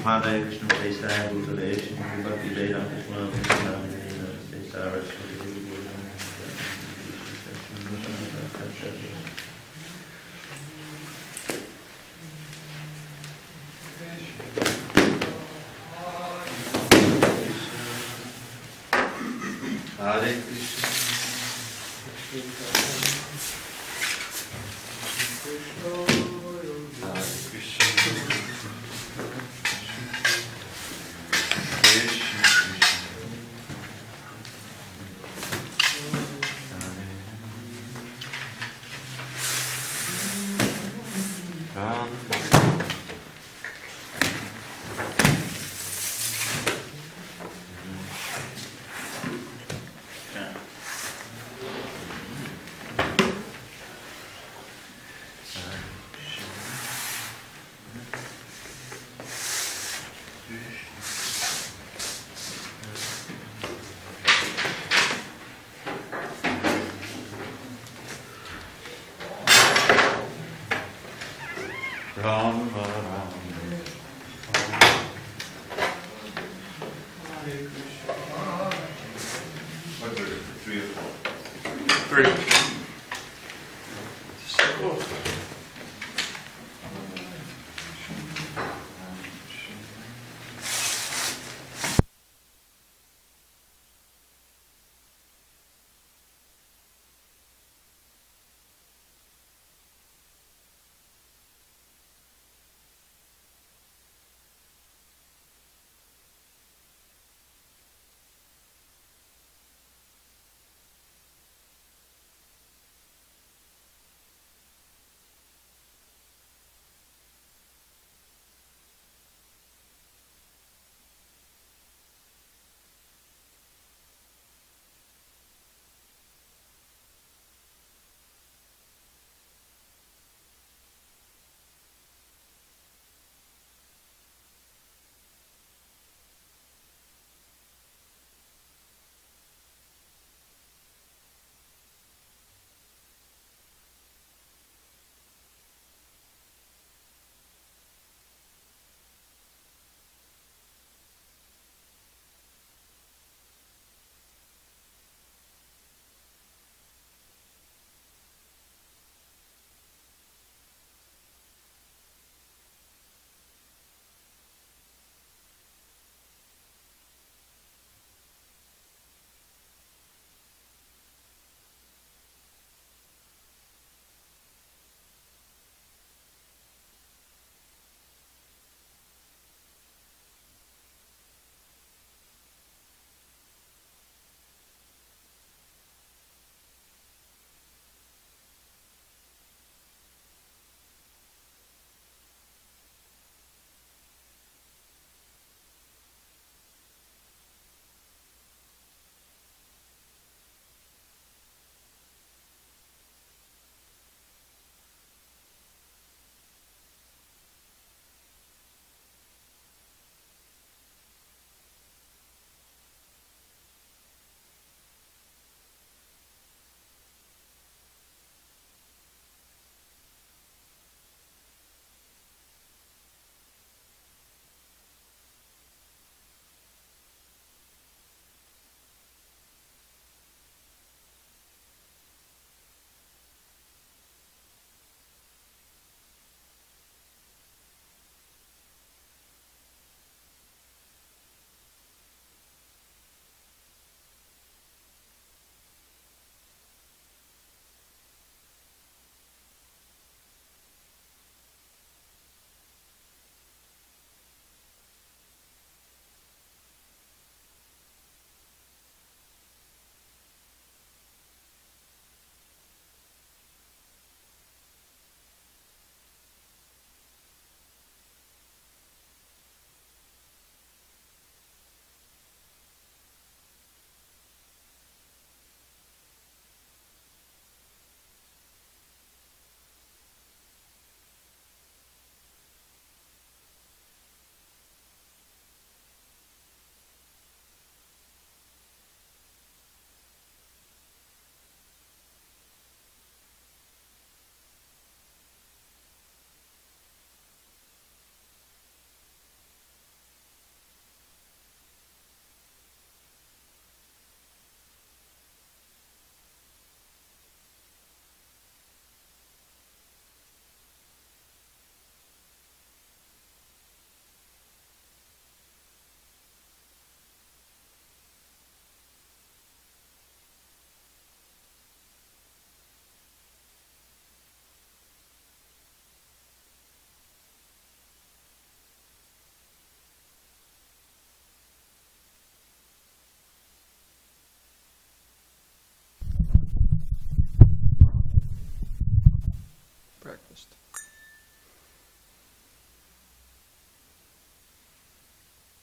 Hare Krishna Krishna Bhutale Shri Bhakti Veda Krishna Krishna Hare Krishna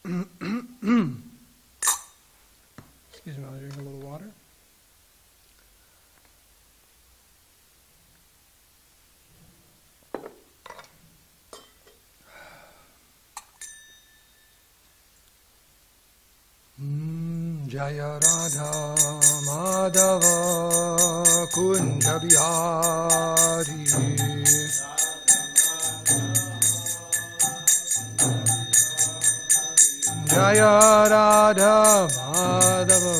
Excuse me, I'll drink a little water. Jaya Radha Madhava Kunja Bihari Jaya Radha Madhava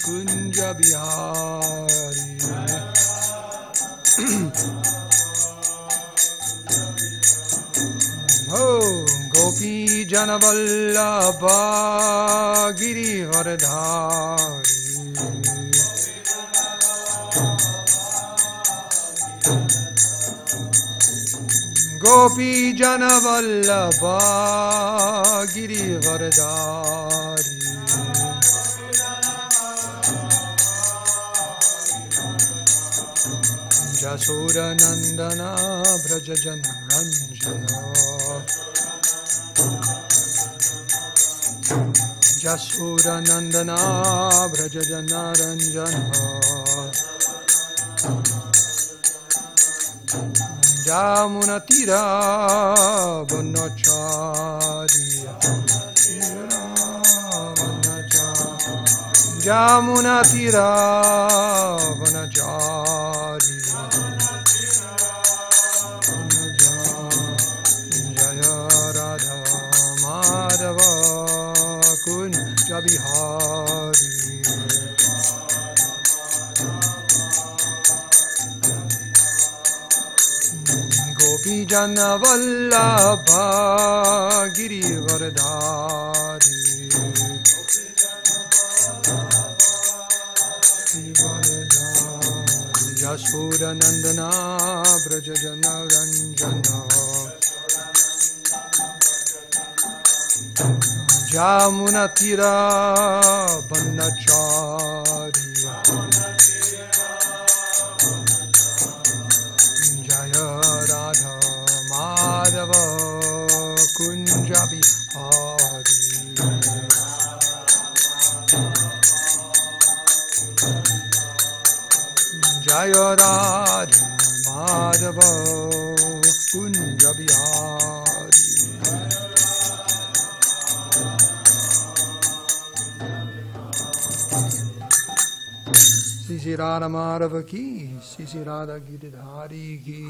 Kunja Bihari Oh, Gopi Janavallabha Giri Varadhari Gopi Janavallabha Giri Varadhari Jasura Nandana Brajajana Ranjana Jasura Nandana Brajajana Ranjana Jamuna Tira Vanacharya Jamuna Tira Vanacharya Jaya Radha Madhava Kunja Bihari Gopi Jana Vallabha Giri Varadhari Jasura Nandana Brajajana Ranjana Jamuna Tira Vandacharya Jaya Radha Madhava Kunja Bihari Jaya Radha Madhava Kunja Bihari Sisi Radha Madhava ki, Sisi Radha Giridhari ki,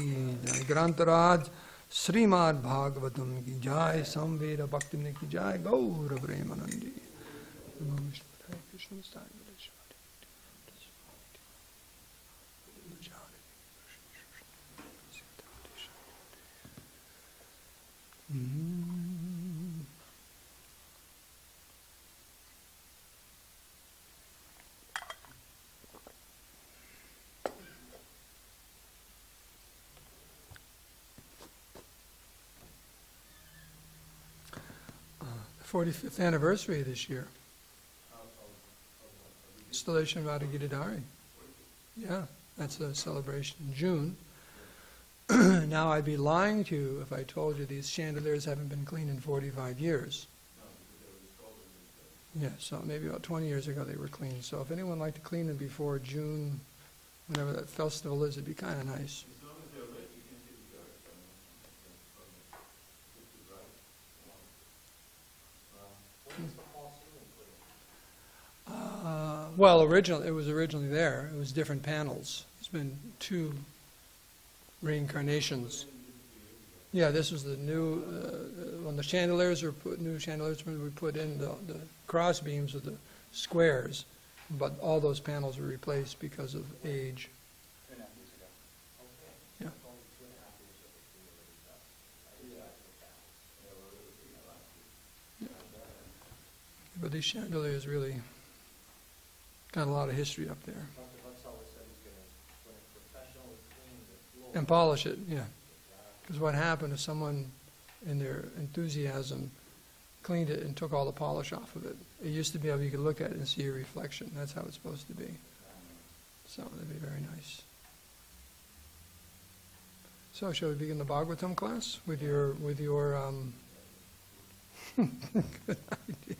Jai Grantaraj srimadbhagavatam ki Jai, Samveda Bhakti ki Jai, Gaura Premanandi. The 45th anniversary this year. Installation of Adagidadari. Yeah, that's a celebration in June. Now I'd be lying to you if I told you these chandeliers haven't been cleaned in 45 years. Yeah, so maybe about 20 years ago they were cleaned. So if anyone would like to clean them before June, whenever that festival is, it'd be kind of nice. Well, it was originally there. It was different panels. It's been 2 reincarnations. Yeah, this was the new, when the chandeliers were put, new chandeliers, when we put in the cross beams with the squares, but all those panels were replaced because of age. Yeah. Yeah. But these chandeliers really got a lot of history up there. And polish it, yeah. Because what happened is someone, in their enthusiasm, cleaned it and took all the polish off of it. It used to be able, you could look at it and see a reflection. That's how it's supposed to be. So that'd be very nice. So shall we begin the Bhagavatam class with your Good idea.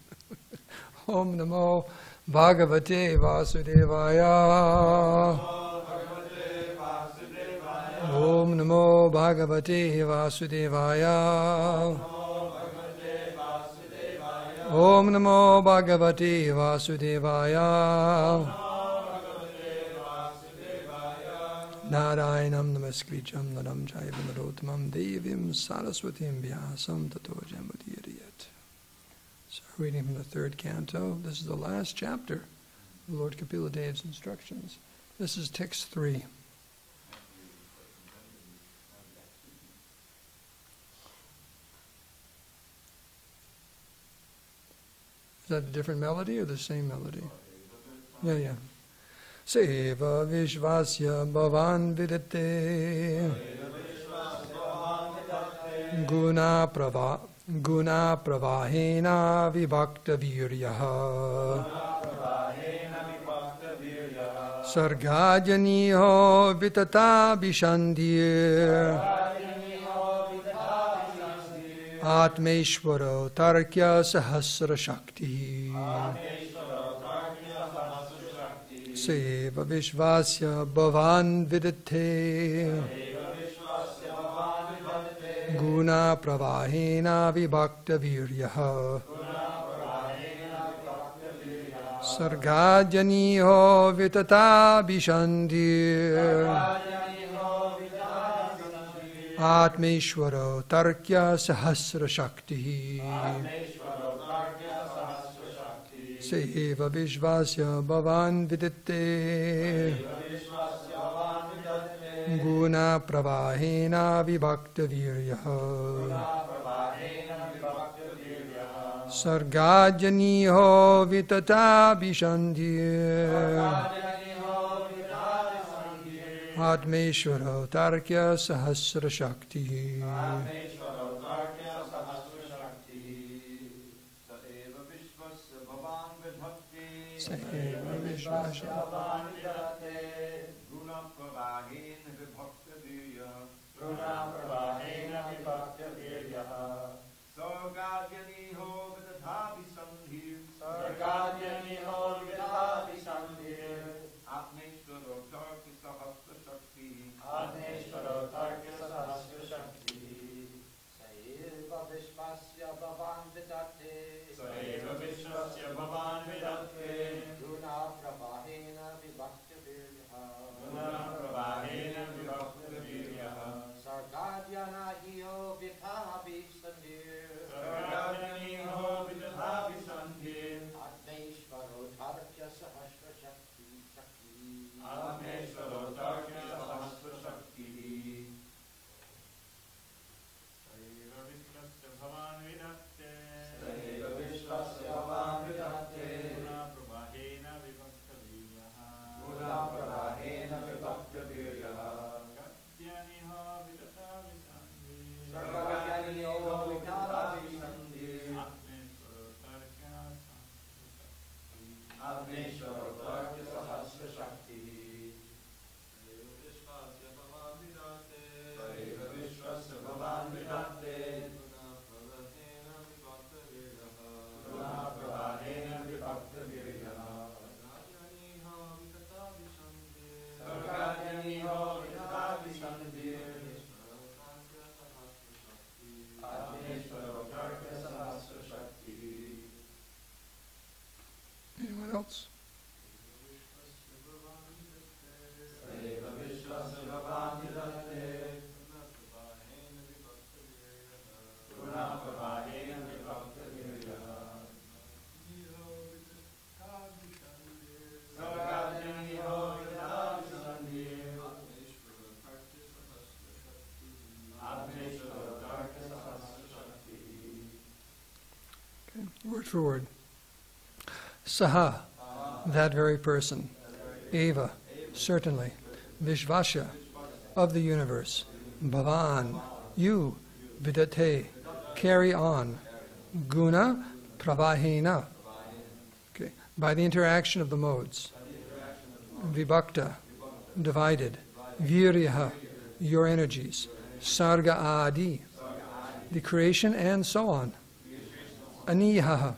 Om Namo Bhagavate Vasudevaya. Om Namo Bhagavate Vasudevaya. Om Namo Bhagavate Vasudevaya. Narayanam Namaskritam Naram Jaiva Narottamam Devim Saraswatim Vyasam Tato Jamudiriyat. So reading from the third canto. This is the last chapter of Lord Kapila Dev's instructions. This is text 3. Is that a different melody or the same melody? Yeah. Seva Vishvasya Bhavan Vidate Guna Pravahena Vibhakta Viryaha Sargajaniho Vitata Bishandir Atmeshwaro Tarkya Sahasra Shakti Seva Vishvasya Bhavan Vidate Guna Pravahena Vibhakta Viryaha Sargajaniho Vitata Bishandir Atmeshwaro Tarkya Sahasra Shakti Seva Vishvasya Bhavan Vidate Guna Pravahena Vibhakta Viryaha Sargajaniho Vitata Bishandir Atmeshwaro Tarkya Sahasra Shakti Seva Vishvasya Bhavan Vidate Guna Pravahena Vibhakta Viryaha Sargajaniho Vitata Bishandir Atmeshwaro Tarkya Sahasra Shakti Seva Vishvasya Bhavan Vidate Guna Pravahena Vibhakta Viryaha Sargajaniho Vitata Bishandir Atmeshwaro Tarkya Sahasra Shakti Seva Vishvasya Bhavan Vidate Guna Pravahena Vibhakta Viryaha Sargajaniho Vitata Bishandir Atmeshwaro Tarkya Sahasra Shakti Seva Vishvasya Bhavan Vidate Guna Pravahena Vibhakta Viryaha Sargajaniho Vitata Bishandir Atmeshwaro Tarkya Sahasra Shakti. Anyone else? Seva Vishvasya Bhavan Vidate Guna Pravahena Vibhakta Viryaha Sargajaniho Vitata Bishandir Atmeshwaro Tarkya Sahasra Shakti. Okay. Word for word. Saha, that very person. Eva, certainly. Vishvasya, of the universe. Bhavan, you. Vidate, carry on. Guna, pravahena. Okay. By the interaction of the modes. Vibhakta, divided. Viryaha, your energies. Sarga adi, the creation and so on. Aniha,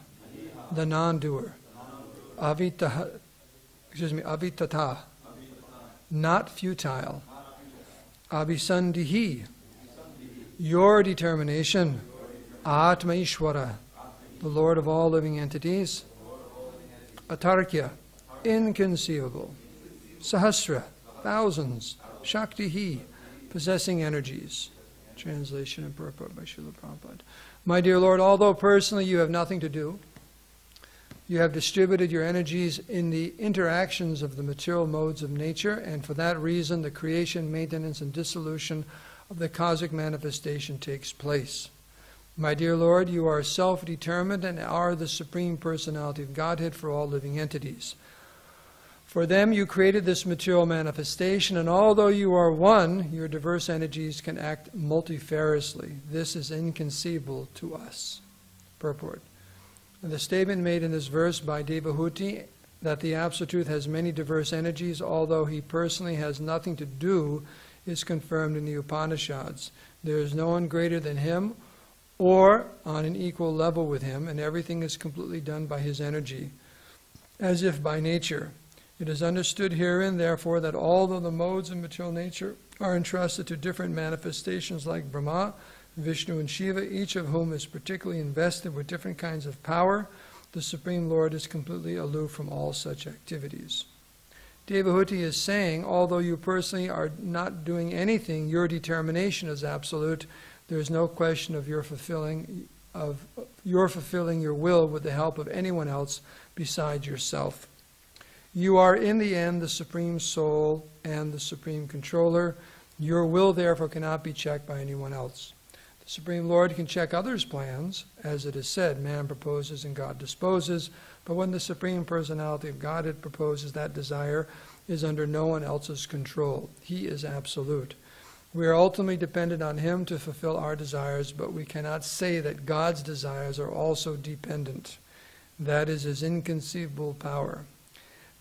the non-doer. Avitata, not futile. Abhisandihi, your determination. Atma Ishvara, the Lord of all living entities. Atarkya, inconceivable. Sahasra, thousands. Shaktihi, possessing energies. Translation and purport by Srila Prabhupada. My dear Lord, although personally you have nothing to do, you have distributed your energies in the interactions of the material modes of nature, and for that reason the creation, maintenance, and dissolution of the cosmic manifestation takes place. My dear Lord, you are self-determined and are the Supreme Personality of Godhead for all living entities. For them you created this material manifestation, and although you are one, your diverse energies can act multifariously. This is inconceivable to us. Purport. The statement made in this verse by Devahuti that the Absolute Truth has many diverse energies, although he personally has nothing to do, is confirmed in the Upanishads. There is no one greater than him or on an equal level with him, and everything is completely done by his energy, as if by nature. It is understood herein, therefore, that although the modes of material nature are entrusted to different manifestations like Brahma, Vishnu, and Shiva, each of whom is particularly invested with different kinds of power, the Supreme Lord is completely aloof from all such activities. Devahuti is saying, although you personally are not doing anything, your determination is absolute. There is no question of your fulfilling your will with the help of anyone else besides yourself. You are in the end the Supreme Soul and the Supreme Controller. Your will therefore cannot be checked by anyone else. The Supreme Lord can check others' plans, as it is said, man proposes and God disposes, but when the Supreme Personality of Godhead proposes, that desire is under no one else's control. He is absolute. We are ultimately dependent on him to fulfill our desires, but we cannot say that God's desires are also dependent. That is his inconceivable power.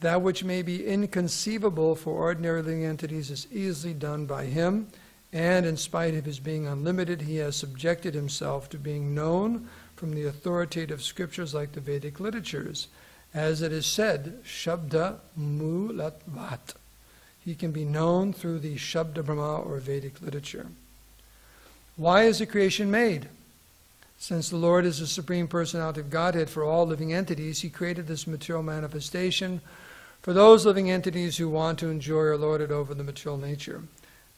That which may be inconceivable for ordinary living entities is easily done by him, and in spite of his being unlimited, he has subjected himself to being known from the authoritative scriptures like the Vedic literatures. As it is said, Shabda Mulatvat. He can be known through the Shabda Brahma or Vedic literature. Why is the creation made? Since the Lord is the Supreme Personality of Godhead for all living entities, he created this material manifestation for those living entities who want to enjoy or lord it over the material nature.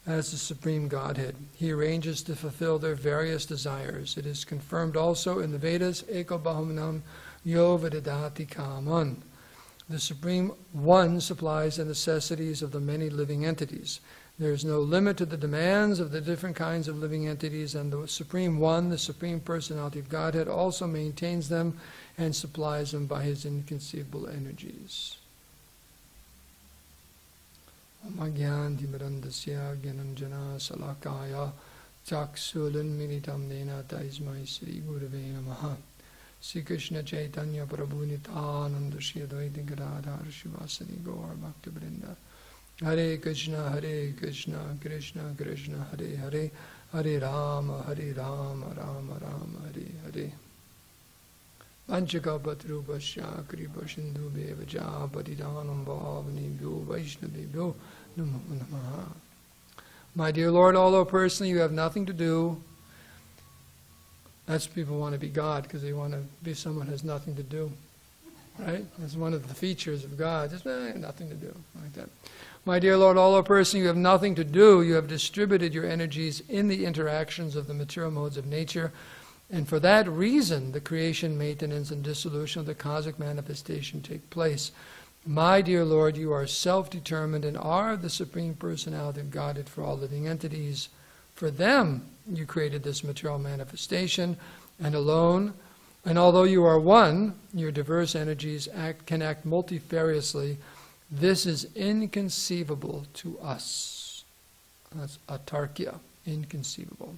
As the Supreme Godhead, he arranges to fulfill their various desires. It is confirmed also in the Vedas, Eko Bahumanam Yo Vedadati Kaman. The Supreme One supplies the necessities of the many living entities. There is no limit to the demands of the different kinds of living entities, and the Supreme One, the Supreme Personality of Godhead, also maintains them and supplies them by his inconceivable energies. Magyanti Mirandasya Gyananjana Salakaya Chaksulan Minitam Dena Taismai Sri Gurave Namaha. Sri Krishna Chaitanya Prabhu Nityananda Shri Advaita Gadadhar Shivasani Gaur Bhakti Vrinda. Hare Krishna, Krishna Krishna, Hare Hare, Hare Rama, Rama Rama, Hare Hare. Panchakapatrupasya Kripa Sindhu Bevaja Patidanam Bhavani Vaishnavibhyo Namo Namaha. My dear Lord, although personally you have nothing to do, that's people want to be God because they want to be someone who has nothing to do. Right? That's one of the features of God. Just nothing to do, like that. My dear Lord, although personally you have nothing to do, you have distributed your energies in the interactions of the material modes of nature, and for that reason the creation, maintenance, and dissolution of the cosmic manifestation take place. My dear Lord, you are self-determined and are the Supreme Personality of Godhead for all living entities. For them you created this material manifestation, and alone, and although you are one, your diverse energies can act multifariously. This is inconceivable to us. That's atarkya, inconceivable.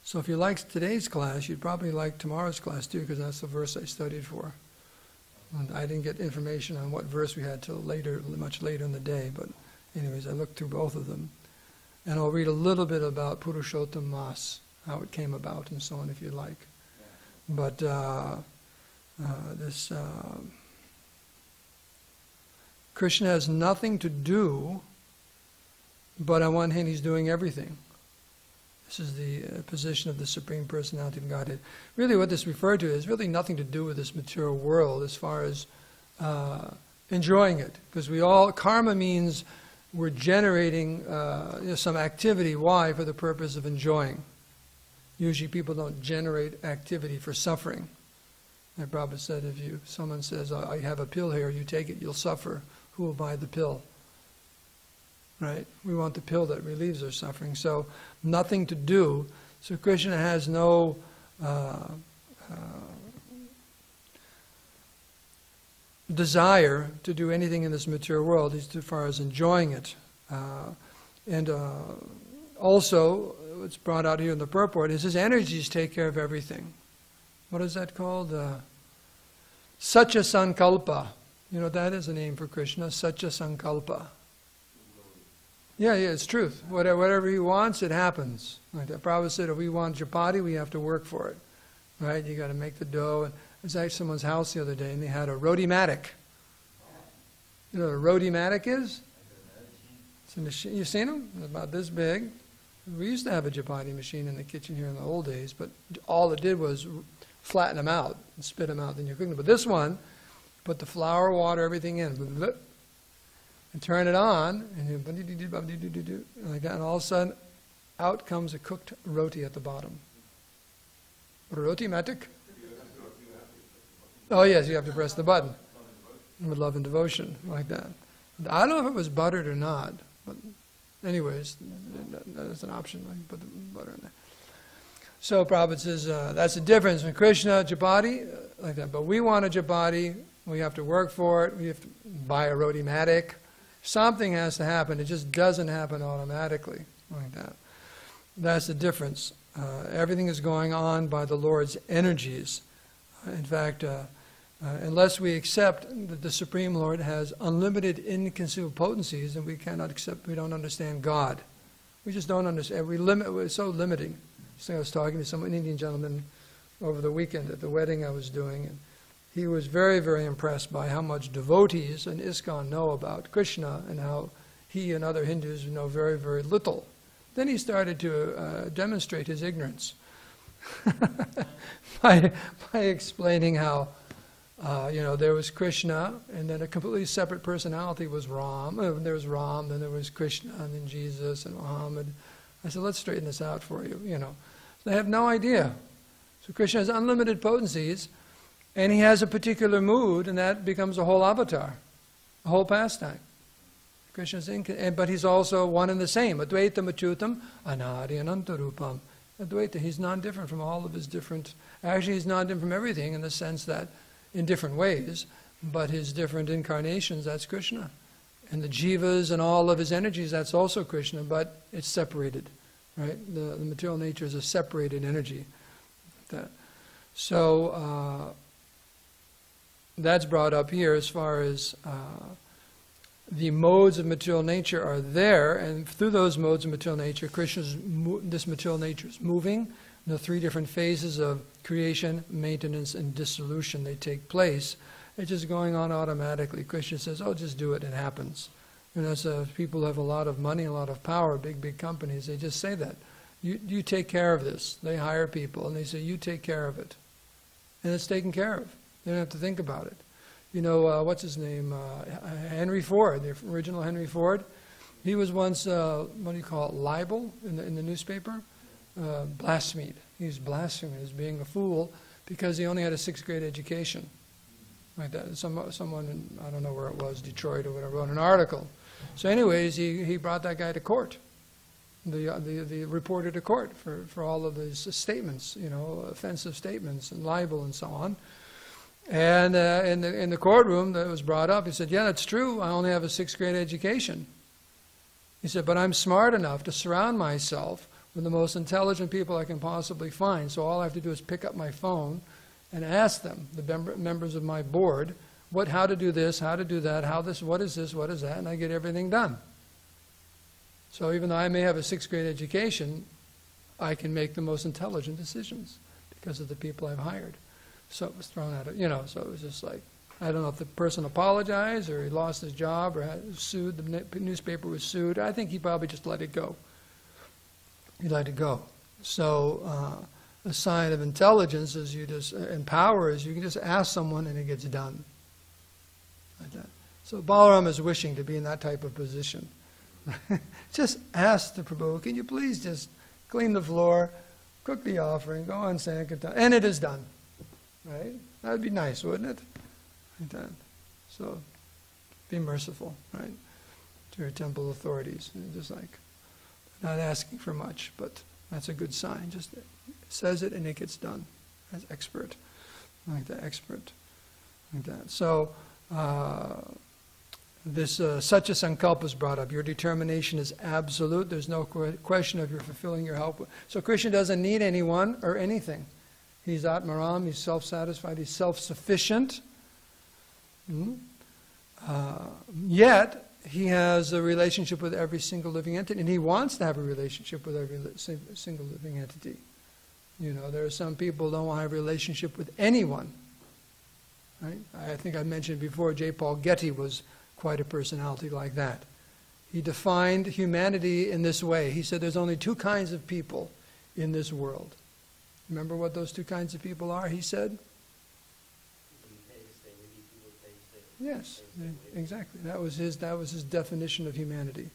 So if you liked today's class, you'd probably like tomorrow's class too, because that's the verse I studied for. And I didn't get information on what verse we had till later, much later in the day, but anyways, I looked through both of them. And I'll read a little bit about Purushottam Mas, how it came about and so on if you'd like. But this Krishna has nothing to do, but on one hand he's doing everything. This is the position of the Supreme Personality of Godhead. Really what this referred to is really nothing to do with this material world as far as enjoying it. Because karma means we're generating some activity. Why? For the purpose of enjoying. Usually people don't generate activity for suffering. Like Prabhu said, if someone says, I have a pill here, you take it, you'll suffer. Who will buy the pill? Right? We want the pill that relieves our suffering. So nothing to do. So Krishna has no desire to do anything in this material world. He's too far as enjoying it. And also, what's brought out here in the purport is his energies take care of everything. What is that called? Satya Sankalpa. You know, that is a name for Krishna, Satya Sankalpa. Yeah, it's truth. Whatever he wants, it happens. Like that Prabhu said, if we want chapati, we have to work for it. Right? You got to make the dough. And I was at someone's house the other day, and they had a roti-matic. You know what a roti-matic is? It's a machine. You've seen them? It's about this big. We used to have a chapati machine in the kitchen here in the old days, but all it did was flatten them out and spit them out. Then you're cooking them. But this one, put the flour, water, everything in, and turn it on, and you like that, and all of a sudden, out comes a cooked roti at the bottom. Roti-matic? Oh yes, you have to press the button. With love and devotion, like that. I don't know if it was buttered or not, but anyways, that's an option. Like put the butter in there. So Prabhupada says that's the difference between Krishna, chapati, like that. But we want a chapati. We have to work for it. We have to buy a roti-matic. Something has to happen. It just doesn't happen automatically like that. That's the difference. Everything is going on by the Lord's energies. In fact, unless we accept that the Supreme Lord has unlimited inconceivable potencies, then we cannot accept, we don't understand God. We just don't understand. We're so limiting. I was talking to an Indian gentleman over the weekend at the wedding I was doing, and he was very, very impressed by how much devotees in ISKCON know about Krishna and how he and other Hindus know very, very little. Then he started to demonstrate his ignorance by explaining how, there was Krishna, and then a completely separate personality was Ram. There was Ram, then there was Krishna, and then Jesus and Muhammad. I said, let's straighten this out for you, They have no idea. So Krishna has unlimited potencies, and he has a particular mood, and that becomes a whole avatar, a whole pastime. Krishna's but he's also one and the same. Advaita Machutam, Anadi Anantarupam. Advaita, he's non-different from all of his different... Actually, he's non-different from everything in the sense that, in different ways, but his different incarnations, that's Krishna. And the jivas and all of his energies, that's also Krishna, but it's separated, right? The material nature is a separated energy. So, that's brought up here as far as the modes of material nature are there, and through those modes of material nature, this material nature is moving. The three different phases of creation, maintenance, and dissolution, they take place. It's just going on automatically. Krishna says, oh, just do it, it happens. People who have a lot of money, a lot of power, big companies, they just say that. You take care of this. They hire people, and they say, you take care of it. And it's taken care of. They don't have to think about it. What's his name? Henry Ford, the original Henry Ford. He was once, what do you call it, libel in the newspaper? Blasphemed. He was blasphemed as being a fool because he only had a 6th grade education. Like that. Someone in, I don't know where it was, Detroit or whatever, wrote an article. So anyways, he brought that guy to court. The reporter to court for all of his statements, offensive statements and libel and so on. And in the courtroom that was brought up, he said, yeah, that's true, I only have a 6th grade education. He said, but I'm smart enough to surround myself with the most intelligent people I can possibly find, so all I have to do is pick up my phone and ask them, the members of my board, how to do this, how to do that, what is this, what is that, and I get everything done. So even though I may have a 6th grade education, I can make the most intelligent decisions. because of the people I've hired. So it was thrown out of, so it was just like, I don't know if the person apologized or he lost his job or had sued, the newspaper was sued. I think he probably just let it go. He let it go. So a sign of intelligence is and power is you can just ask someone and it gets done. Like that. So Balaram is wishing to be in that type of position. Just ask the Prabhu, can you please just clean the floor, cook the offering, go on Sankirtan, and it is done. Right? That would be nice, wouldn't it? Like that. So be merciful, right, to your temple authorities. And just like, not asking for much, but that's a good sign. Just says it and it gets done. As expert. Like that, expert. Like that. So this Satya Sankalpa is brought up. Your determination is absolute. There's no question of your fulfilling your help. So Krishna doesn't need anyone or anything. He's Atmaram, he's self-satisfied, he's self-sufficient. Yet, he has a relationship with every single living entity, and he wants to have a relationship with every single living entity. There are some people who don't want to have a relationship with anyone. Right? I think I mentioned before, J. Paul Getty was quite a personality like that. He defined humanity in this way. He said there's only two kinds of people in this world. Remember what those two kinds of people are, he said? Yes, exactly. That was his definition of humanity.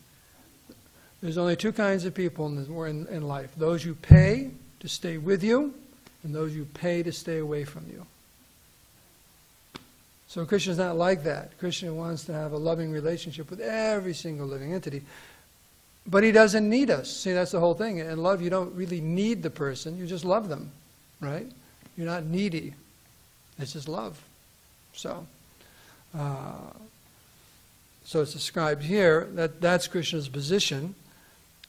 There's only two kinds of people in life. Those you pay to stay with you, and those you pay to stay away from you. So Krishna's not like that. Krishna wants to have a loving relationship with every single living entity. But he doesn't need us. See, that's the whole thing. In love, you don't really need the person. You just love them, right? You're not needy. It's just love. So it's described here that that's Krishna's position.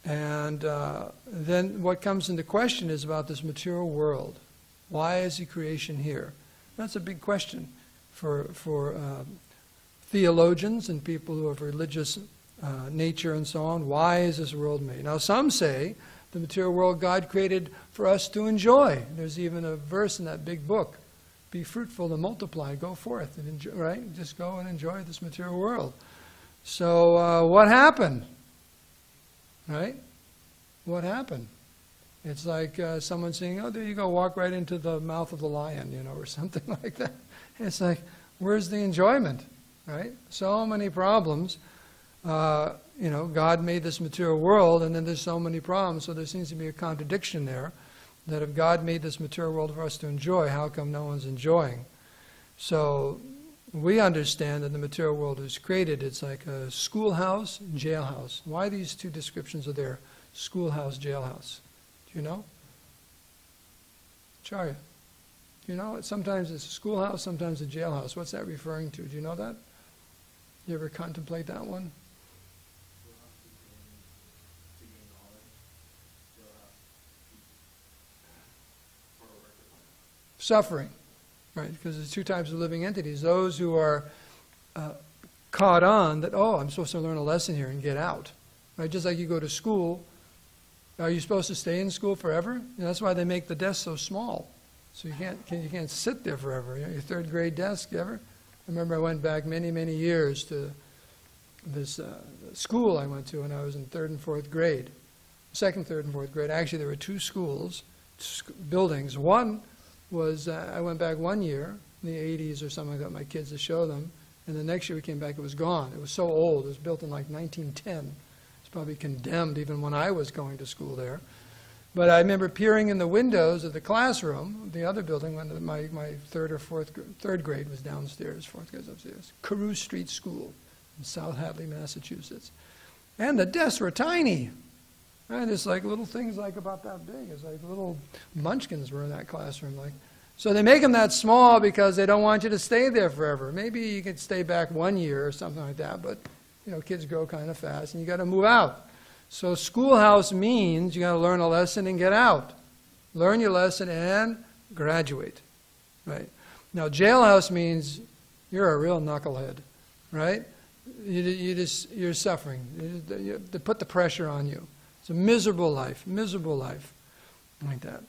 And then what comes into question is about this material world. Why is the creation here? That's a big question for theologians and people who have religious nature and so on. Why is this world made? Now some say the material world God created for us to enjoy. There's even a verse in that big book. Be fruitful and multiply, go forth and enjoy, right? Just go and enjoy this material world. So what happened? Right? What happened? It's like someone saying, oh, there you go, walk right into the mouth of the lion, or something like that. It's like, where's the enjoyment? Right? So many problems. God made this material world, and then there's so many problems, so there seems to be a contradiction there, that if God made this material world for us to enjoy, how come no one's enjoying? So we understand that the material world is created. It's like a schoolhouse, jailhouse. Why these two descriptions are there? Schoolhouse, jailhouse. Do you know? Charya. Do you know? Sometimes it's a schoolhouse, sometimes a jailhouse. What's that referring to? Do you know that? You ever contemplate that one? Suffering, right? Because there's two types of living entities. Those who are caught on that, oh, I'm supposed to learn a lesson here and get out. Right? Just like you go to school, are you supposed to stay in school forever? That's why they make the desk so small. So you can't sit there forever. Your third grade desk, ever? I remember I went back many, many years to this school I went to when I was in third and fourth grade. Second, third, and fourth grade. Actually, there were two schools, buildings. One was, I went back 1 year, in the 80s or something. I got my kids to show them. And the next year we came back, it was gone. It was so old. It was built in like 1910. It's probably condemned even when I was going to school there. But I remember peering in the windows of the classroom, the other building, when my third grade was downstairs, fourth grade was upstairs. Carew Street School in South Hadley, Massachusetts. And the desks were tiny. Right? It's like little things like about that big. It's like little munchkins were in that classroom. So they make them that small because they don't want you to stay there forever. Maybe you could stay back 1 year or something like that, but kids grow kind of fast and you got to move out. So schoolhouse means you got to learn a lesson and get out. Learn your lesson and graduate. Right? Now jailhouse means you're a real knucklehead. Right? You're suffering. They put the pressure on you. It's a miserable life like that.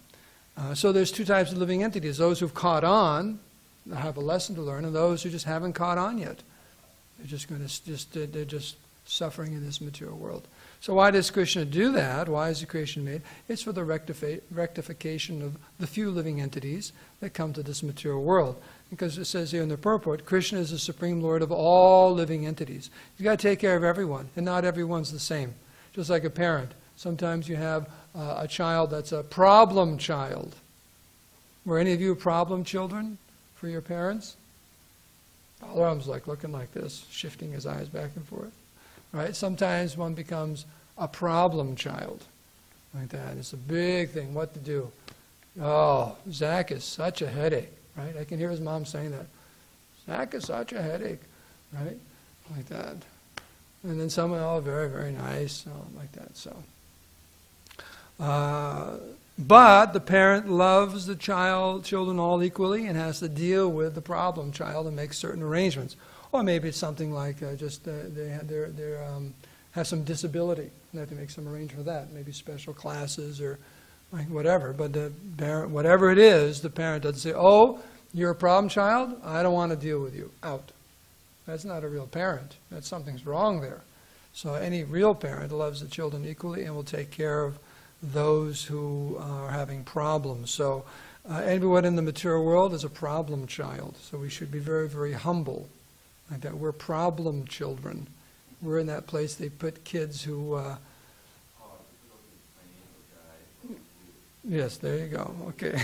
So there's two types of living entities: those who've caught on, have a lesson to learn, and those who just haven't caught on yet. They're just suffering in this material world. So why does Krishna do that? Why is the creation made? It's for the rectification of the few living entities that come to this material world. Because it says here in the purport, Krishna is the Supreme Lord of all living entities. You've got to take care of everyone, and not everyone's the same. Just like a parent. Sometimes you have a child that's a problem child. Were any of you problem children for your parents? Alarm's like looking like this, shifting his eyes back and forth. Right? Sometimes one becomes a problem child. Like that. It's a big thing, what to do. Oh, Zach is such a headache. Right? I can hear his mom saying that. Zach is such a headache. Right? Like that. And then someone, oh, very, very nice. Oh, like that. So. But the parent loves the children all equally and has to deal with the problem child and make certain arrangements. Or maybe it's something like they have some disability. They have to make some arrangement for that. Maybe special classes or like whatever. But the parent, whatever it is, the parent doesn't say, "Oh, you're a problem child. I don't want to deal with you. Out." That's not a real parent. Something's wrong there. So any real parent loves the children equally and will take care of those who are having problems. So everyone in the material world is a problem child. So we should be very, very humble. Like that. We're problem children. We're in that place they put kids who... Yes, there you go. Okay.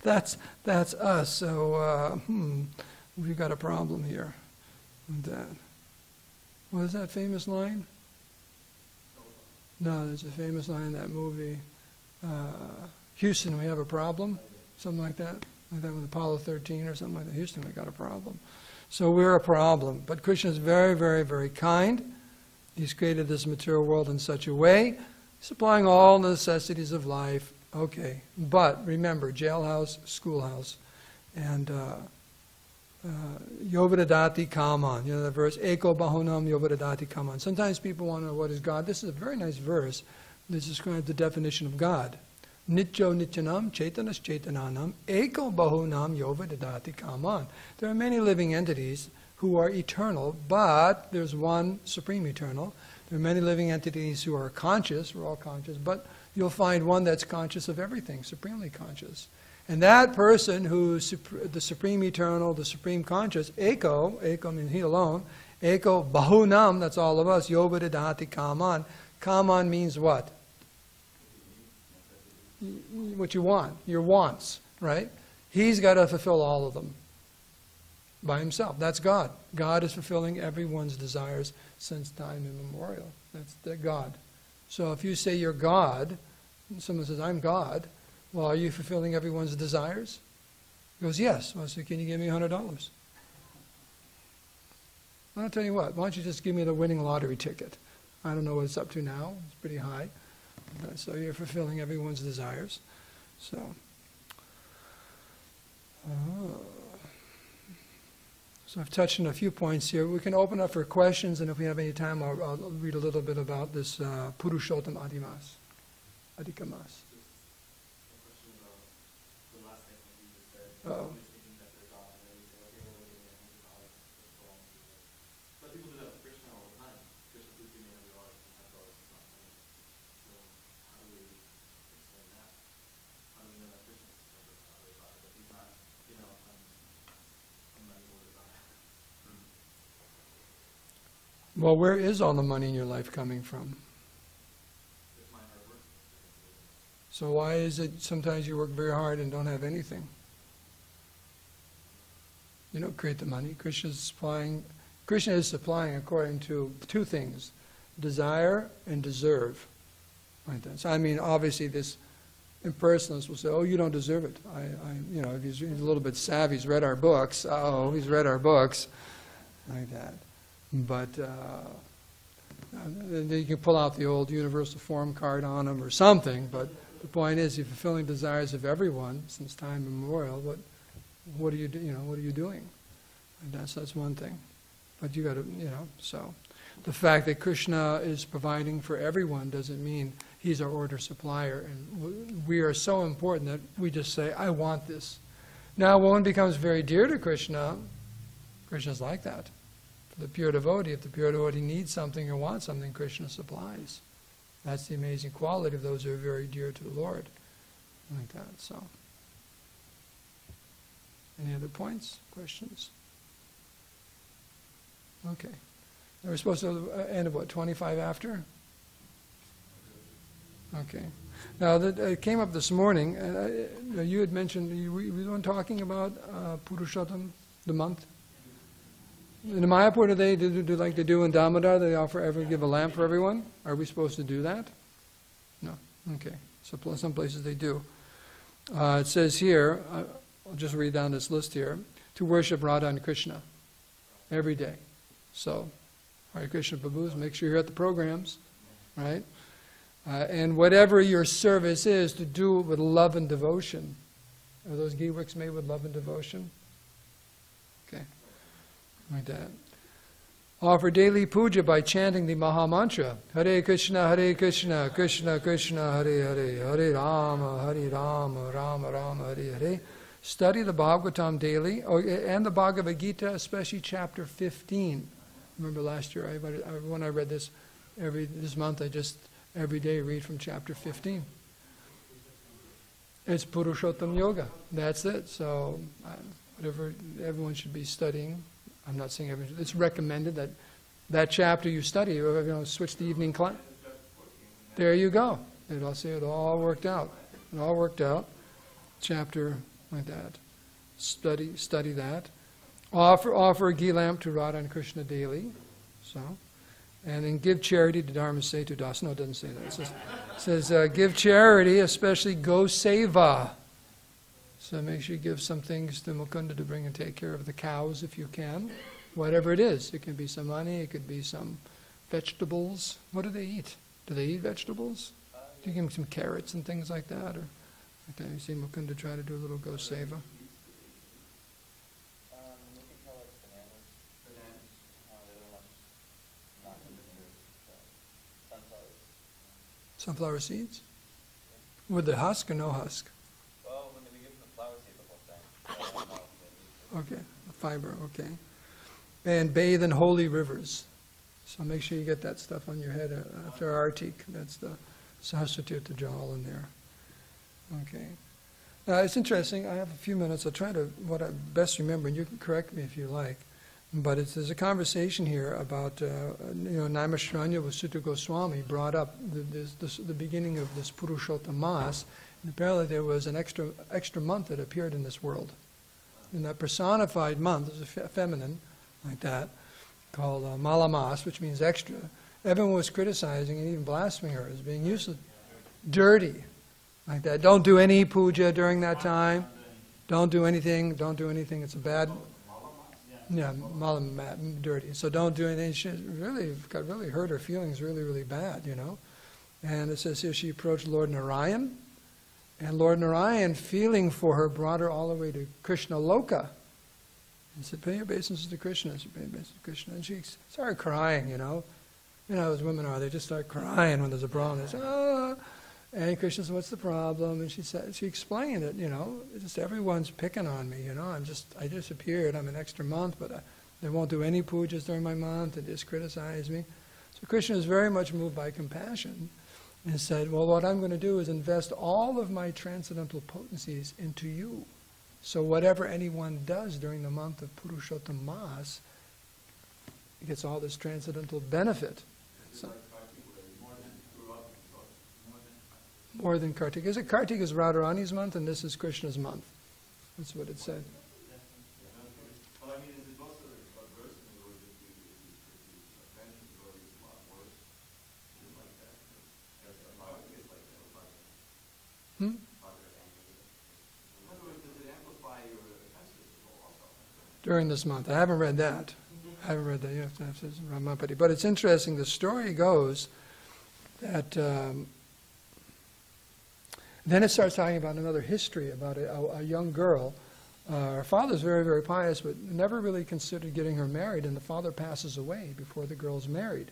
That's us. So we've got a problem here with that. What is that famous line? No, there's a famous line in that movie. Houston, we have a problem. Something like that. Like that with Apollo 13 or something like that. Houston, we got a problem. So we're a problem. But Krishna is very, very, very kind. He's created this material world in such a way, supplying all necessities of life. Okay. But remember, jailhouse, schoolhouse. And Yovadadati Kaman. You know that verse? Eko Bahunam Yovadadati Kaman. Sometimes people want to know what is God. This is a very nice verse. This describes the definition of God. Nityo Nityanam Chaitanas Chaitananam Eko Bahunam Yovadadati Kaman. There are many living entities who are eternal, but there's one supreme eternal. There are many living entities who are conscious. We're all conscious, but you'll find one that's conscious of everything, supremely conscious. And that person who's the supreme eternal, the supreme conscious, Eko means he alone, Eko Bahunam, that's all of us, Yovadadati Kaman. Kaman means what? What you want, your wants, right? He's got to fulfill all of them by himself. That's God. God is fulfilling everyone's desires since time immemorial. That's the God. So if you say you're God, someone says, I'm God, well, are you fulfilling everyone's desires? He goes, yes. Well, so can you give me $100? I'll tell you what, why don't you just give me the winning lottery ticket? I don't know what it's up to now. It's pretty high. So you're fulfilling everyone's desires. So I've touched on a few points here. We can open up for questions, and if we have any time, I'll read a little bit about this Purushottam Adhikamas. Uh-oh. Well, where is all the money in your life coming from? So why is it sometimes you work very hard and don't have anything? You don't create the money. Krishna is supplying according to two things: desire and deserve. Like that. So I mean, obviously, this impersonalist will say, "Oh, you don't deserve it." If he's a little bit savvy, he's read our books. Oh, he's read our books, like that. But you can pull out the old universal form card on him or something. But the point is, you're fulfilling desires of everyone since time immemorial. What are you what are you doing? And that's one thing. But you got to so the fact that Krishna is providing for everyone doesn't mean He's our order supplier, and we are so important that we just say, I want this. Now, when one becomes very dear to Krishna, Krishna's like that. For the pure devotee, if the pure devotee needs something or wants something, Krishna supplies. That's the amazing quality of those who are very dear to the Lord. Like that, so. Any other points, questions? Okay. We're supposed to end at what, 25 after? Okay. Now, it came up this morning, you had mentioned, were you the one talking about Purushottam, the month? In the Mayapur, do they do like they do in Damodar, they give a lamp for everyone? Are we supposed to do that? No. Okay. So some places they do. It says here, I'll just read down this list here, to worship Radha and Krishna every day. So, Hare Krishna Prabhus, make sure you're at the programs, right? And whatever your service is, to do it with love and devotion. Are those Giwicks made with love and devotion? Okay, like that. Offer daily puja by chanting the Maha Mantra. Hare Krishna, Krishna Krishna, Hare Hare, Hare Rama, Rama Rama, Hare Hare. Study the Bhagavatam daily, and the Bhagavad Gita, especially chapter 15. Remember last year, when I read this, this month I just every day read from chapter 15. It's Purushottam Yoga. That's it. So whatever everyone should be studying. I'm not saying everyone. It's recommended that chapter you study. Switch the evening class. There you go. It all worked out. It all worked out. Chapter like that. Study that. Offer a ghee lamp to Radha and Krishna daily. So. And then give charity to Dharmasetu Das. No, it doesn't say that. It says give charity, especially go seva. So make sure you give some things to Mukunda to bring and take care of the cows if you can. Whatever it is. It can be some money, it could be some vegetables. What do they eat? Do they eat vegetables? Do you give them some carrots and things like that? Or okay, you see Mukunda try to do a little go seva. Sunflower seeds? With the husk or no husk? Well, when we give them the flower seed, the whole thing. Okay, the fiber, okay. And bathe in holy rivers. So make sure you get that stuff on your head after Artik. That's the Sahasratirtha Jal in there. Okay. Now it's interesting, I have a few minutes. I'll try to, what I best remember, and you can correct me if you like. But there's a conversation here about, Naimishranya with Sutta Goswami brought up the beginning of this Purushottam Mas, and apparently there was an extra month that appeared in this world. And that personified month is a feminine, like that, called Malamas, which means extra. Everyone was criticizing and even blaspheming her as being useless, dirty, like that. Don't do any puja during that time. Don't do anything. It's a bad... Yeah, dirty. So don't do anything. She really hurt her feelings really, really bad, And it says here she approached Lord Narayan, and Lord Narayan, feeling for her, brought her all the way to Krishna Loka. And said, pay your obeisances to Krishna. And she started crying, as women are, they just start crying when there's a problem. They say, ah. And Krishna said, what's the problem? And she explained it, just everyone's picking on me, I disappeared, I'm an extra month, but they won't do any pujas during my month, they just criticize me. So Krishna is very much moved by compassion and said, well, what I'm going to do is invest all of my transcendental potencies into you. So whatever anyone does during the month of Purushottam Mas, gets all this transcendental benefit. So, more than Kartik. Is it Kartik is Radharani's month and this is Krishna's month? That's what it said. Well, is it also a verse in the word that attention to God is a lot worse? Is it like that? As a Bhagavad is like that. In other words, does it amplify your offenses also? During this month. I haven't read that. You have to Ramapati. But it's interesting, the story goes that then it starts talking about another history, about a young girl. Her father's very, very pious, but never really considered getting her married, and the father passes away before the girl's married.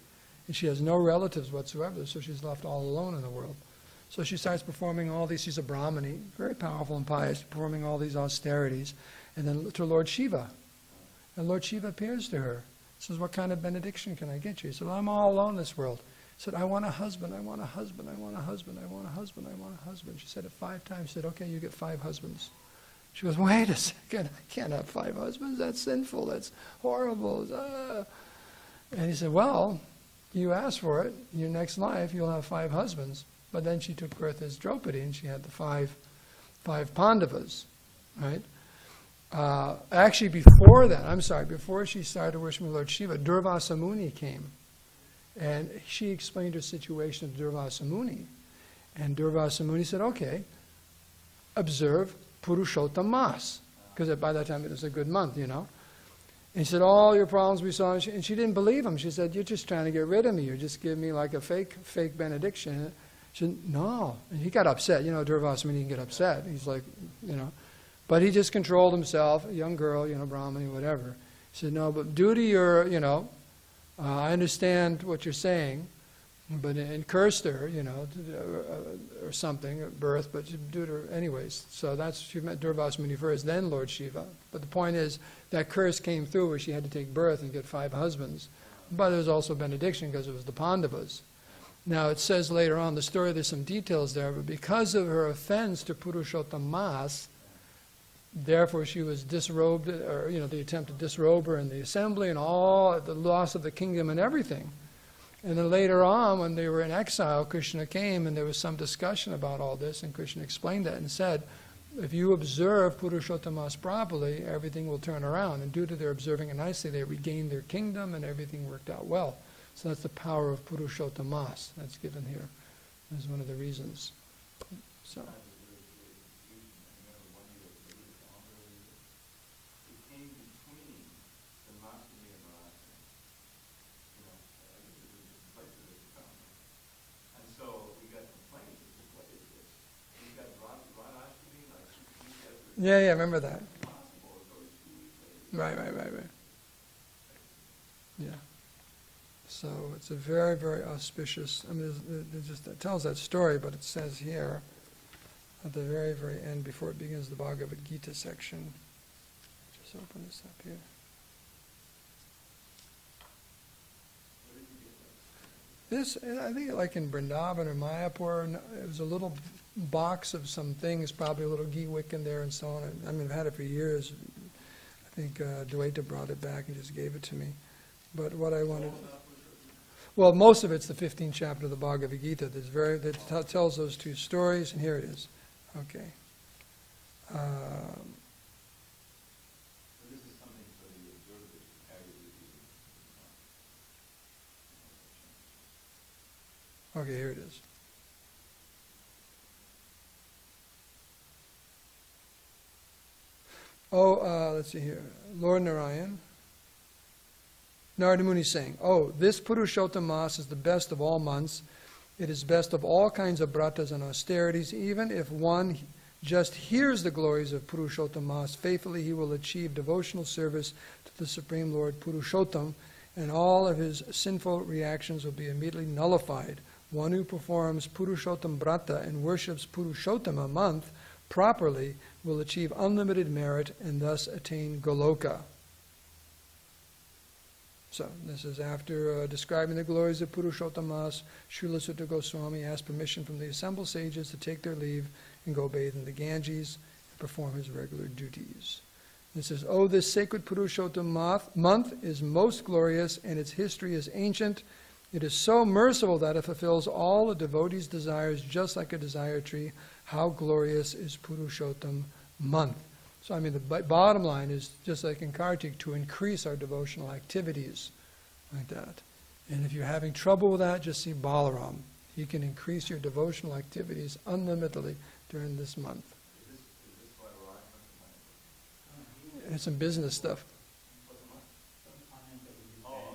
And she has no relatives whatsoever, so she's left all alone in the world. So she starts performing all these, she's a Brahmani, very powerful and pious, performing all these austerities, and then to Lord Shiva. And Lord Shiva appears to her, says, what kind of benediction can I get you? He said, well, I'm all alone in this world. He said, I want a husband, I want a husband, I want a husband, I want a husband, I want a husband. She said it 5 times. She said, okay, you get 5 husbands. She goes, wait a second, I can't have 5 husbands, that's sinful, that's horrible. And he said, well, you asked for it, in your next life you'll have 5 husbands. But then she took birth as Draupadi, and she had the five Pandavas, right? Actually, before that, before she started worshiping Lord Shiva, Durvasa Muni came. And she explained her situation to Durvasa Muni. And Durvasa Muni said, okay, observe Purushottam Mas. Because by that time it was a good month, you know. And he said, all your problems we saw. And she didn't believe him. She said, you're just trying to get rid of me. You're just giving me like a fake benediction. She said, no. And he got upset. You know, Durvasa Muni can get upset. He's like, you know. But he just controlled himself, a young girl, you know, Brahmani, whatever. He said, no, but due to your, you know, I understand what you're saying, but and cursed her, you know, or something at birth, but due to her anyways. So that's, she met Durvasa Muni first, then Lord Shiva. But the point is, that curse came through where she had to take birth and get 5 husbands. But there was also benediction because it was the Pandavas. Now it says later on in the story, there's some details there, but because of her offense to Purushottam Mas, therefore she was disrobed, or you know, the attempt to disrobe her in the assembly and all, the loss of the kingdom and everything. And then later on, when they were in exile, Krishna came and there was some discussion about all this, and Krishna explained that and said, if you observe Purushottam Mas properly, everything will turn around. And due to their observing it nicely, they regained their kingdom and everything worked out well. So that's the power of Purushottam Mas that's given here as one of the reasons. So. Yeah, I remember that. Right. Yeah. So it's a very, very auspicious, I mean, it tells that story, but it says here, at the very, very end, before it begins the Bhagavad Gita section, just open this up here. This, I think like in Vrindavan or Mayapur, it was a little box of some things, probably a little ghee wick in there and so on. I mean, I've had it for years. I think Dwaita brought it back and just gave it to me. But what I wanted... Well, most of it's the 15th chapter of the Bhagavad Gita that tells those 2 stories, and here it is. Okay. This is something for the observers to carry with you. Okay, here it is. Let's see here. Lord Narayan. Narada Muni saying, this Purushottam Mas is the best of all months. It is best of all kinds of bratas and austerities. Even if one just hears the glories of Purushottam Mas, faithfully he will achieve devotional service to the Supreme Lord Purushottam, and all of his sinful reactions will be immediately nullified. One who performs Purushottam Brata and worships Purushottam a month properly will achieve unlimited merit and thus attain Goloka. So, this is after describing the glories of Purushottam Mas, Srila Sutta Goswami asked permission from the assembled sages to take their leave and go bathe in the Ganges and perform his regular duties. It says, this sacred Purushottam month is most glorious and its history is ancient. It is so merciful that it fulfills all a devotee's desires just like a desire tree. How glorious is Purushottam month. So I mean, the bottom line is, just like in Kartik, to increase our devotional activities like that. And if you're having trouble with that, just see Balaram. He can increase your devotional activities unlimitedly during this month. Is this And some business stuff.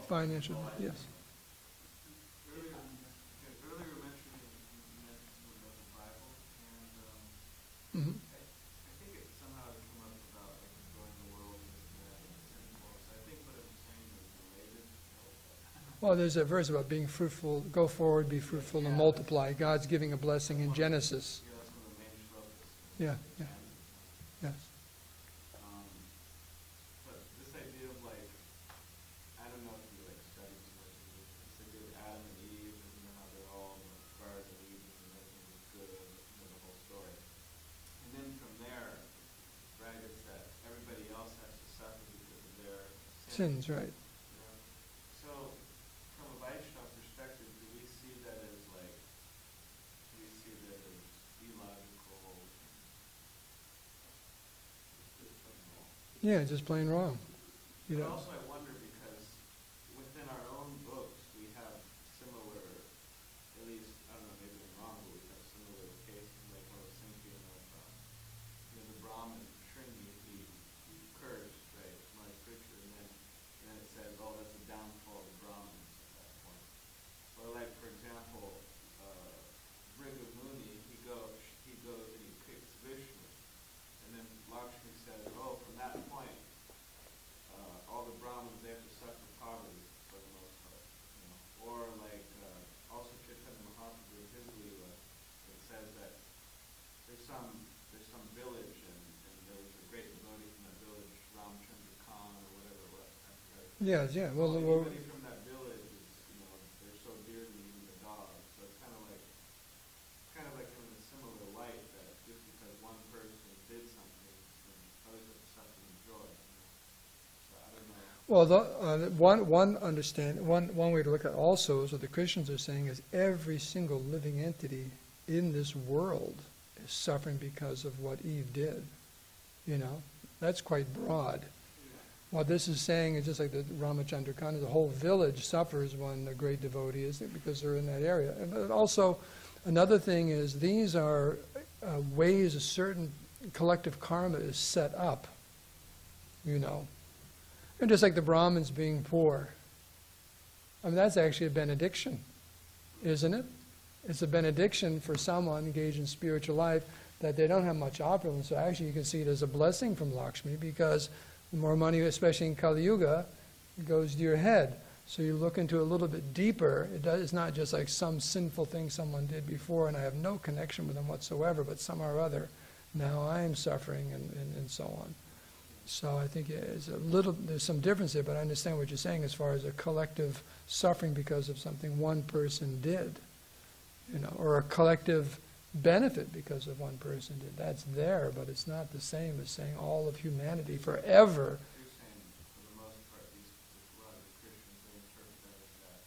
Financial, yes. Earlier you mentioned about the Bible, and Mm-hmm. I think it somehow has come up about like enjoying the world and this and that and sinful. So I think what I'm saying is related. Well, there's a verse about being fruitful, go forward, be fruitful, and multiply. God's giving a blessing in Genesis. Yeah, that's one of the main shlokas. Yeah, yeah, yes. But this idea of like, I don't know if you like studied too much of this idea of Adam and Eve, and you know how they're all in the Garden of Eden and everything was good, you know, the whole story. And then from there, right, it's that everybody else has to suffer because of their Sins, right. you know? So, from a Vaishnava perspective, do we see that as like, do we see that as illogical? It's just plain wrong. Yeah, just plain wrong. You But know. also I wonder because within our own books we have similar, at least, I don't know, maybe I'm wrong, but we have similar cases, like I was thinking of, the Brahmin, Shringi, he cursed, right, my scripture, and then it says, oh, that's the downfall of the Brahmins at that point. Or like, for example, Brigham Muni, he goes and he kicks Vishnu, and then Lakshmi says, oh, from that point, all the Brahmins, they have to suffer poverty for the most part. You know? Or like, also Chaitanya Mahaprabhu in his Leela, it says that there's some village, and there was a great devotee from that village, Ramchandra Khan, or whatever it was. I forget. Yes, yeah. Well, Anybody from that village is, they're so dear to me, even the dog. So it's kind of like in a similar light that just because one person did something, then others have to suffer and enjoy. So I don't know. well, one way to look at it also is what the Christians are saying is every single living entity in this world is suffering because of what Eve did. You know, that's quite broad. What this is saying is just like the Ramachandra Khan, the whole village suffers when a great devotee is there because they're in that area. But also, another thing is these are ways a certain collective karma is set up, you know. And just like the Brahmins being poor. I mean, that's actually a benediction, isn't it? It's a benediction for someone engaged in spiritual life that they don't have much opulence. So actually you can see it as a blessing from Lakshmi because the more money, especially in Kali Yuga, goes to your head. So you look into it a little bit deeper. It's not just like some sinful thing someone did before and I have no connection with them whatsoever, but somehow or other, now I am suffering and so on. So I think there's some difference there, but I understand what you're saying as far as a collective suffering because of something one person did, you know, or a collective benefit because of one person did. That's there, but it's not the same as saying all of humanity forever. You're saying, for the most part, a lot of the Christians, they interpret that as that,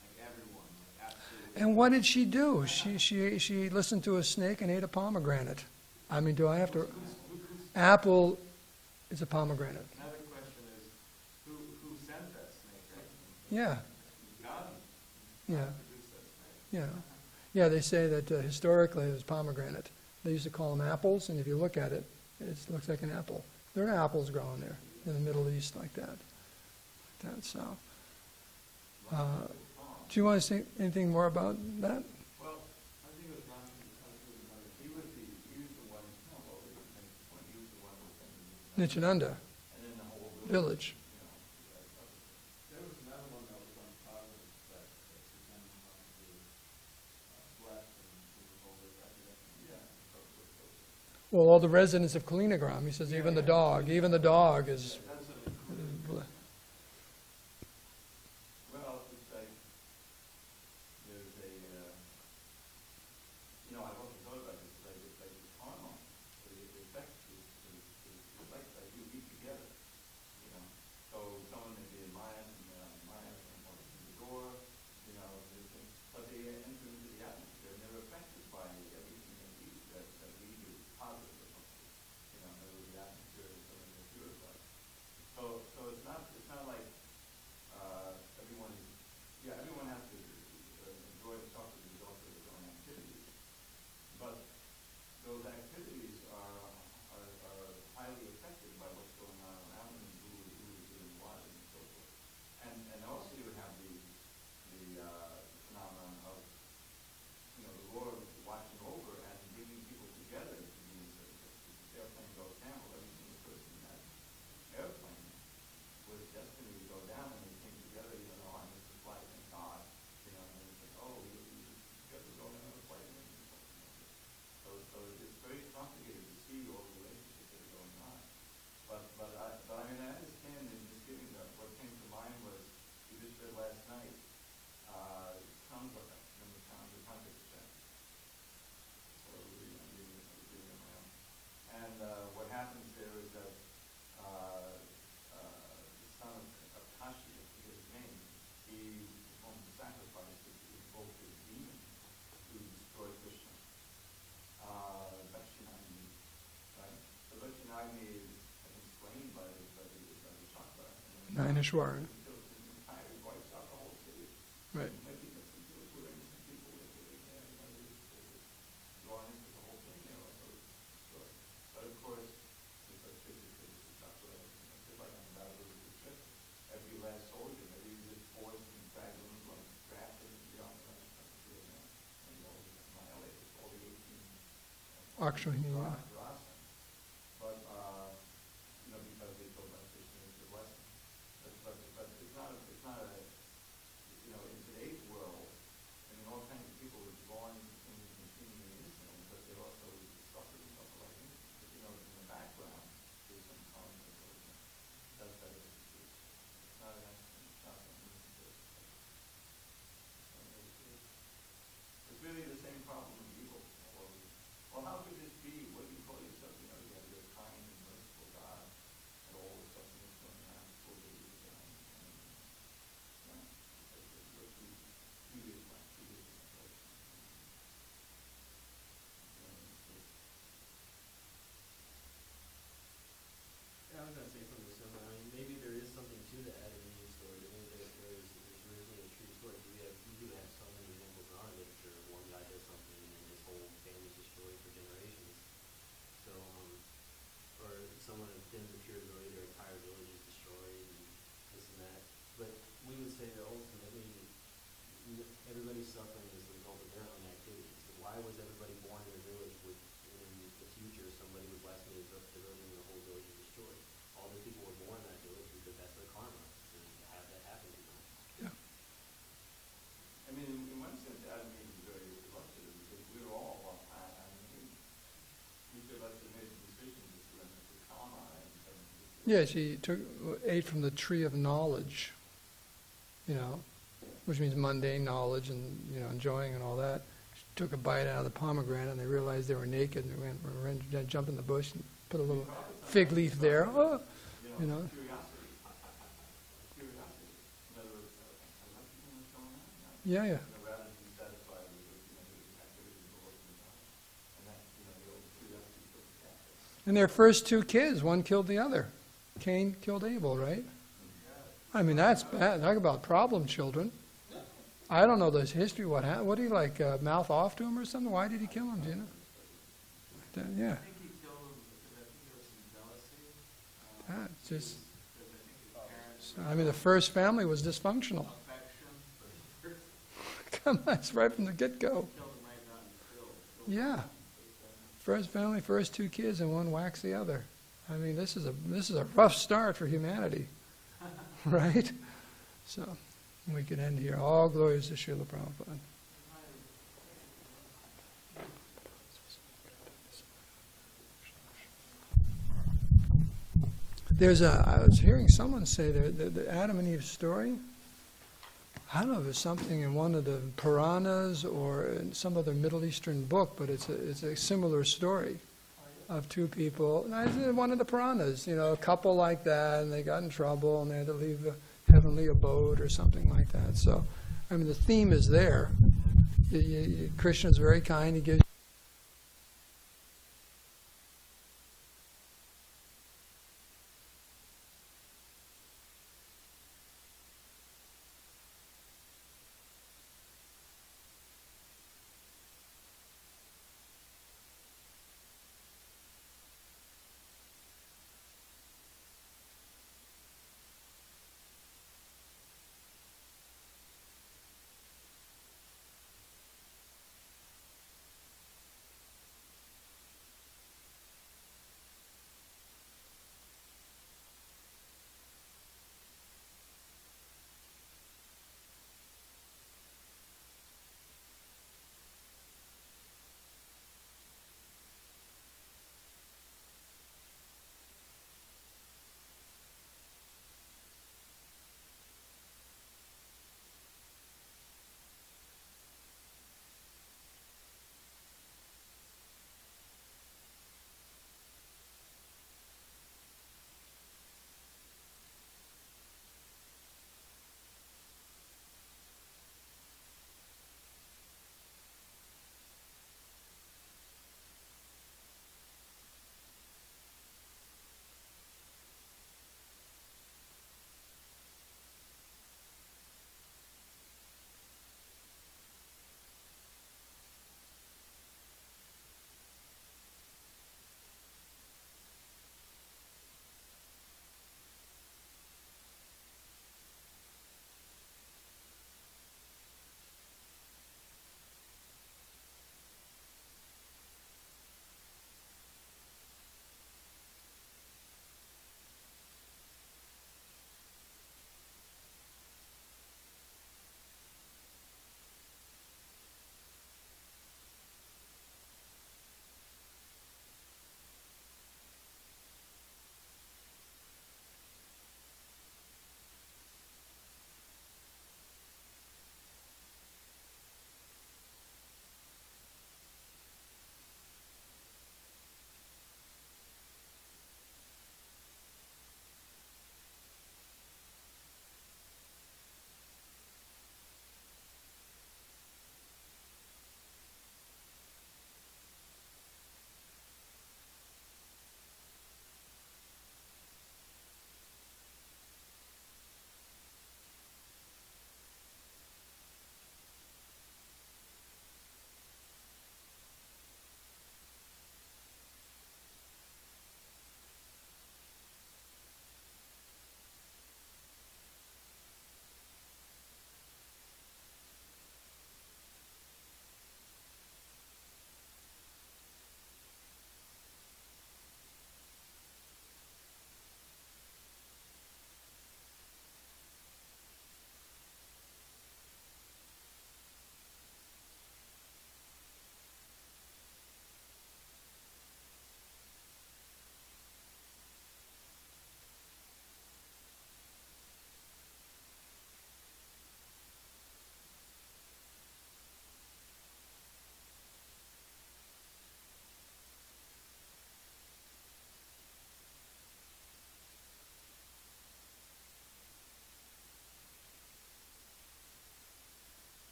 like everyone, like absolutely. And what did she do? She listened to a snake and ate a pomegranate. I mean, do I have to? Apple is a pomegranate. Another question is, who sent that snake, right? Yeah, God yeah, produced that snake. yeah. Yeah, they say that historically it was pomegranate. They used to call them apples, and if you look at it, it looks like an apple. There are apples growing there in the Middle East like that. So, do you want to say anything more about that? Well, I think it was Ram he was the one, no, well, he was the one who sent Nityananda and then the whole village. There was another one that was on top of that blessed and was over there. Yeah. Well, all the residents of Kalinagram, he says, even the dog is. Well, it's like there's a, I've often thought about this, like it's like the karma, the effect is like you eat together, you know. So someone may be in Maya, and walk through the door, you know, but they enter into the atmosphere and they're affected by everything they eat that we do, positive or something. You know, in other words, the atmosphere is something that purifies. Nainashwara. until it entirely wipes out the whole city. Right. Maybe that's some people who are innocent people living there, they go on into the whole thing, But of course, it's like it's not so, just like on the battlefield, it's just every last soldier, maybe you just forced and dragged them, like drafted and annihilated all the 18. Actually, yeah. But, because they told us Krishna is the blessing. But it's not a, in today's world, all kinds of people were born seemingly innocent, but they also suffer like innocent. In the background, there's some karma that goes on. That's better than the truth. It's not an accident. It's not something you can do. It's really the same problem with evil. Well, how could this be? What do you call yourself? You have your kind and merciful God, and all the suffering that's going on, full of evil God. Yeah, I was going to say something similar. Maybe there is something to the Adam and Eve story. Maybe there's originally a true story. We do have so many examples in our literature. One guy does something and his whole family's destroyed for generations. So, or someone offends a pure devotee, their entire village is destroyed and this and that. But we would say that ultimately everybody's suffering as a result of their own activities. So why was everybody born in a village with, in the future, somebody would blaspheme the village and the whole village is destroyed? All the people were born in that village because that's their karma, and to have that happen to them. Yeah. In one sense, Adam and Eve is very illustrative because we were all Adam and Eve. Each of us had made a decision to surrender to karma and Yes, he ate from the tree of knowledge, which means mundane knowledge and, enjoying and all that. Took a bite out of the pomegranate and they realized they were naked and they ran jump in the bush and put a little fig leaf there. Oh, Curiosity. Curiosity. In other words, I like to know what's going on. Yeah. Rather than be satisfied with the activities of the Lord and God. And that, the old curiosity took the captive. And their first two kids, one killed the other. Cain killed Abel, right? That's bad. Talk about problem children. I don't know this history. What happened? What did he mouth off to him or something? Why did he kill him? Do you know? Yeah. I think he killed him because I think there was some jealousy. It's just. Because I think his parents The first family was dysfunctional. affection for his first Come on, it's right from the get-go. killed him might not have killed. Yeah. First family, first two kids, and one whacks the other. This is a rough start for humanity, right? So we could end here. All glories to Srila Prabhupada. I was hearing someone say the Adam and Eve story. I don't know if it's something in one of the Puranas or in some other Middle Eastern book, but it's a similar story of two people. One of the Puranas, a couple like that, and they got in trouble and they had to leave the heavenly abode or something like that. So, the theme is there. Krishna's very kind. He gives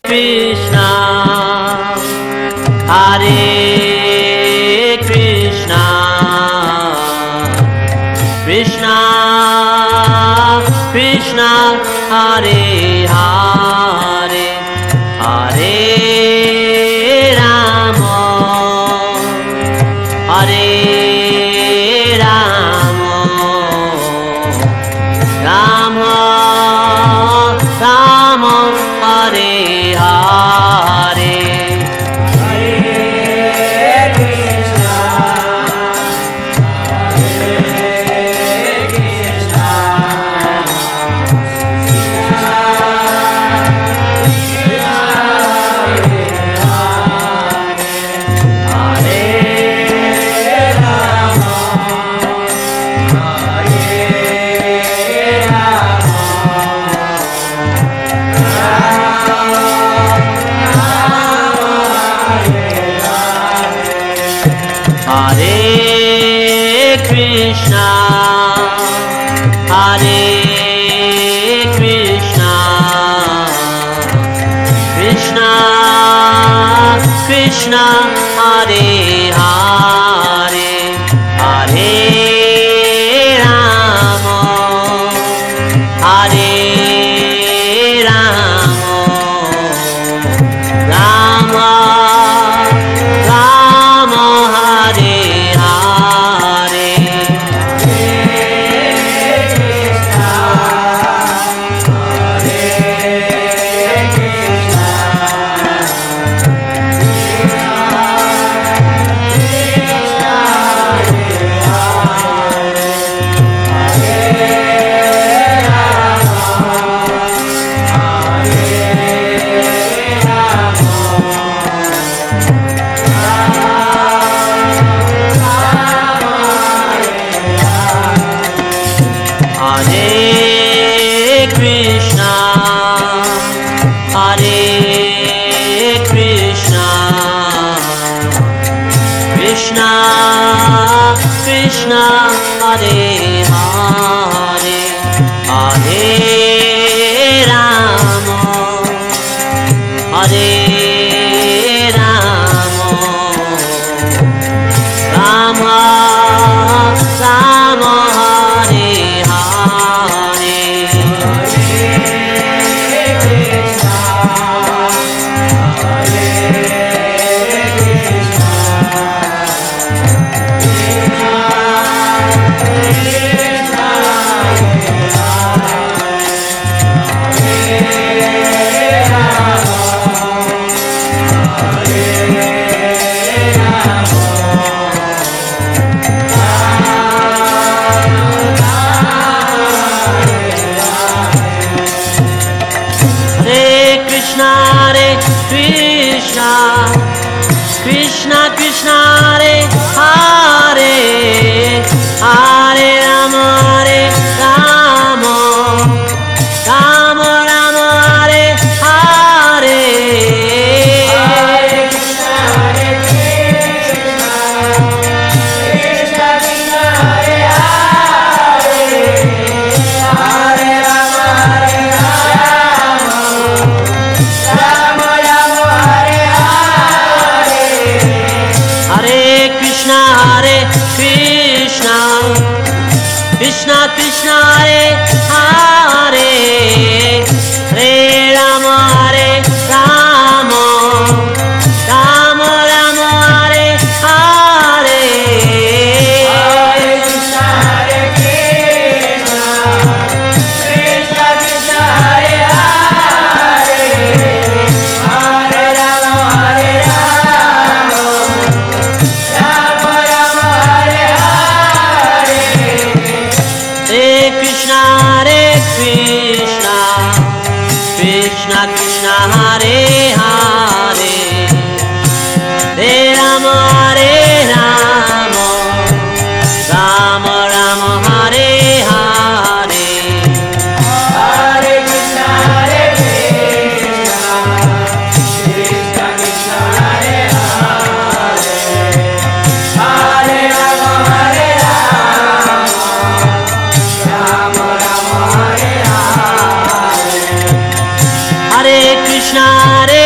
Krishna, Hare Krishna, Krishna Krishna, Hare Hare, Hare Rama, Hare Rama, Rama Rama, Hare Hare, Hare Krishna, Hare Krishna, Krishna Krishna, Hare Hare, Hare Rama, Hare Rama, Rama Rama, Hare Hare, Krishna, Hare Hare, Hare Rama, Hare Rama, Rama Rama, Hare Hare, Krishna Krishna, Hare Hare, Hare Rama, Hare Rama, Rama Rama, Hare Hare, Hare Krishna, Hare Krishna, Krishna Krishna, Hare Hare, Hare Rama, Hare Rama, Rama Rama, Hare Hare Krishna, Hare Krishna, Krishna Krishna, Hare Hare, Hare Rama, Hare Rama, Rama Rama, Hare Hare, Hare Krishna, Hare Krishna, Krishna Krishna, Hare Hare, Hare Rama, Hare Rama, Rama Rama, Hare Hare, Hare Krishna, Hare Krishna, Krishna Krishna, Hare Hare, Hare Rama, Hare Rama, Rama Rama, Hare Hare, Hare Krishna, Hare Krishna, Krishna Krishna, Hare Hare, Hare Rama, Hare Rama, Rama Rama, Hare Hare, Hare Krishna, Hare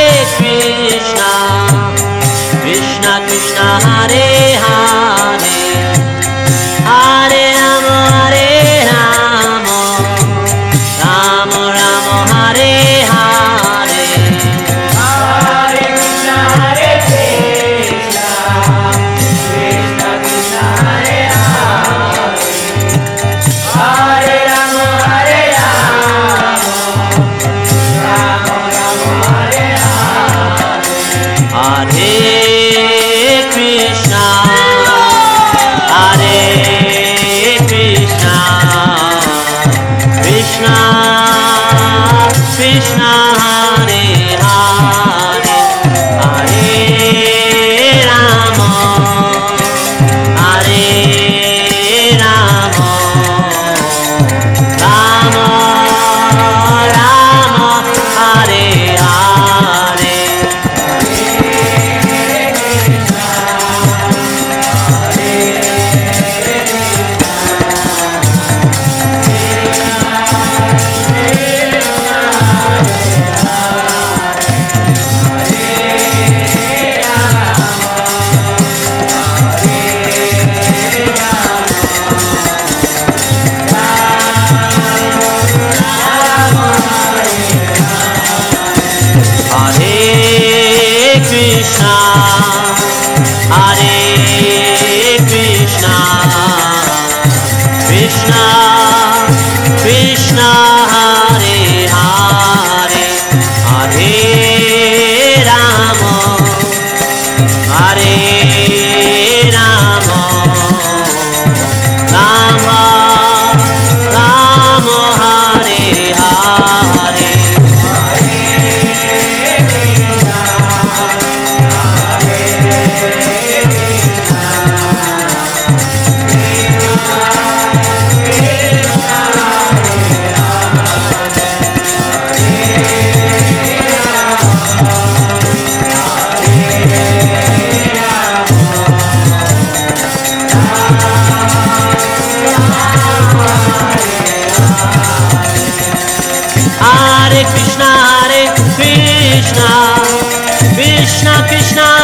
Krishna Hare Hare Hare Rama Hare Rama Rama Rama Hare Hare Hare Krishna, Krishna Krishna